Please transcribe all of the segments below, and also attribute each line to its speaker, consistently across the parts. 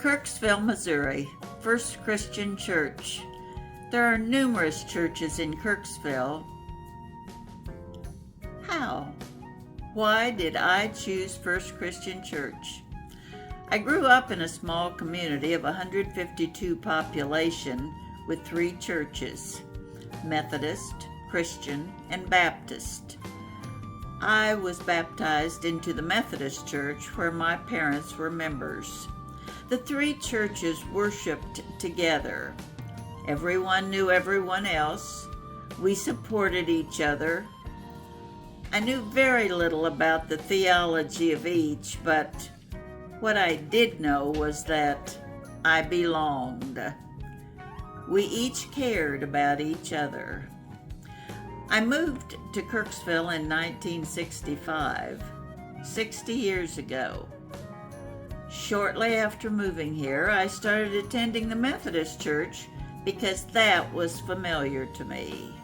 Speaker 1: Kirksville, Missouri, First Christian Church. There are numerous churches in Kirksville. How? Why did I choose First Christian Church? I grew up in a small community of 152 population with 3 churches, Methodist, Christian, and Baptist. I was baptized into the Methodist Church where my parents were members. The 3 churches worshiped together. Everyone knew everyone else. We supported each other. I knew very little about the theology of each, but what I did know was that I belonged. We each cared about each other. I moved to Kirksville in 1965, 60 years ago. Shortly after moving here, I started attending the Methodist Church because that was familiar to me.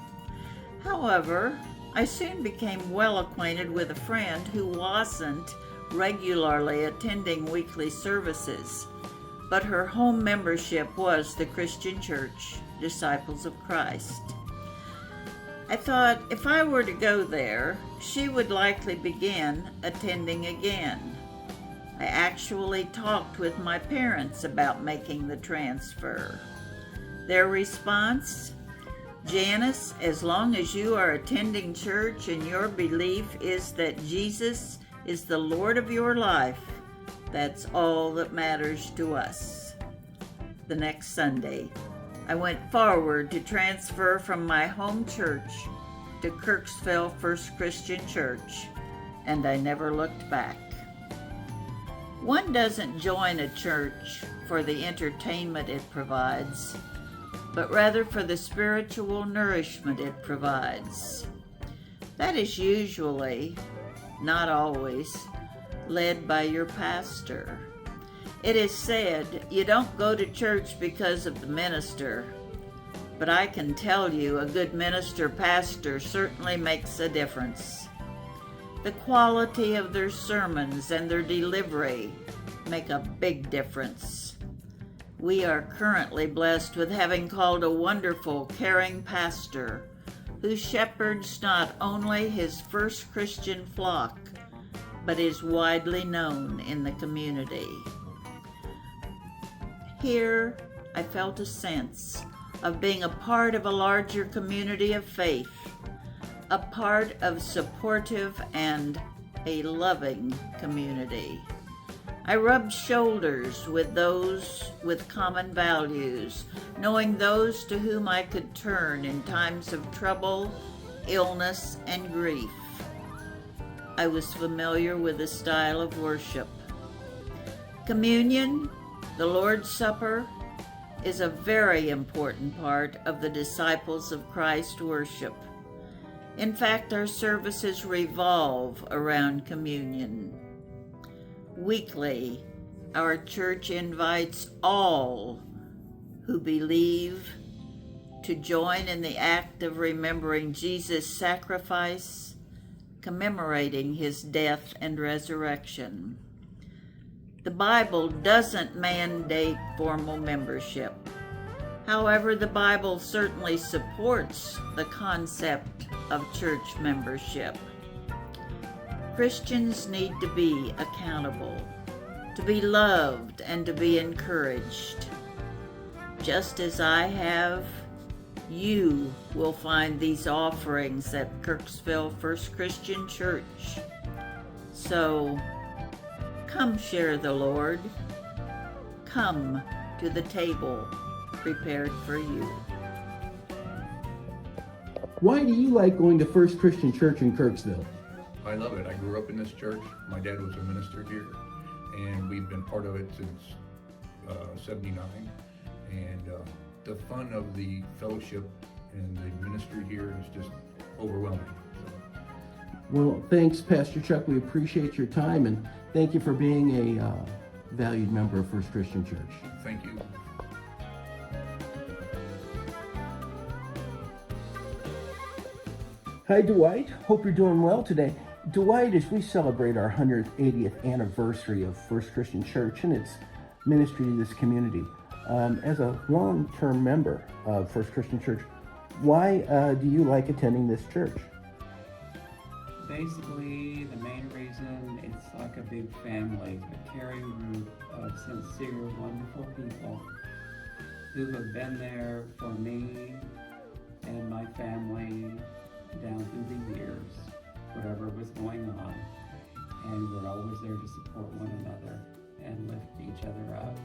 Speaker 1: However, I soon became well acquainted with a friend who wasn't regularly attending weekly services, but her home membership was the Christian Church, Disciples of Christ. I thought if I were to go there, she would likely begin attending again. I actually talked with my parents about making the transfer. Their response, "Janice, as long as you are attending church and your belief is that Jesus is the Lord of your life, that's all that matters to us." The next Sunday, I went forward to transfer from my home church to Kirksville First Christian Church, and I never looked back. One doesn't join a church for the entertainment it provides, but rather for the spiritual nourishment it provides. That is usually, not always, led by your pastor. It is said you don't go to church because of the minister, but I can tell you a good minister-pastor certainly makes a difference. The quality of their sermons and their delivery make a big difference. We are currently blessed with having called a wonderful, caring pastor who shepherds not only his first Christian flock, but is widely known in the community. Here, I felt a sense of being a part of a larger community of faith, a part of supportive and a loving community. I rubbed shoulders with those with common values, knowing those to whom I could turn in times of trouble, illness, and grief. I was familiar with the style of worship. Communion, the Lord's Supper, is a very important part of the Disciples of Christ worship. In fact, our services revolve around communion. Weekly, our church invites all who believe to join in the act of remembering Jesus' sacrifice, commemorating his death and resurrection. The Bible doesn't mandate formal membership. However, the Bible certainly supports the concept of church membership. Christians need to be accountable, to be loved, and to be encouraged. Just as I have, you will find these offerings at Kirksville First Christian Church. So, come share the Lord. Come to the table prepared for you.
Speaker 2: Why do you like going to First Christian Church in Kirksville?
Speaker 3: I love it. I grew up in this church. My dad was a minister here, and we've been part of it since 79. And the fun of the fellowship and the ministry here is just overwhelming. So.
Speaker 2: Well, thanks, Pastor Chuck. We appreciate your time, and thank you for being a valued member of First Christian Church.
Speaker 3: Thank you.
Speaker 2: Hi, Dwight. Hope you're doing well today. Dwight, as we celebrate our 180th anniversary of First Christian Church, and it's ministry to this community. As a long-term member of First Christian Church, why do you like attending this church?
Speaker 4: Basically, the main reason, it's like a big family, a caring group of sincere, wonderful people who have been there for me and my family down through the years, whatever was going on. And we're always there to support one another and lift each other up.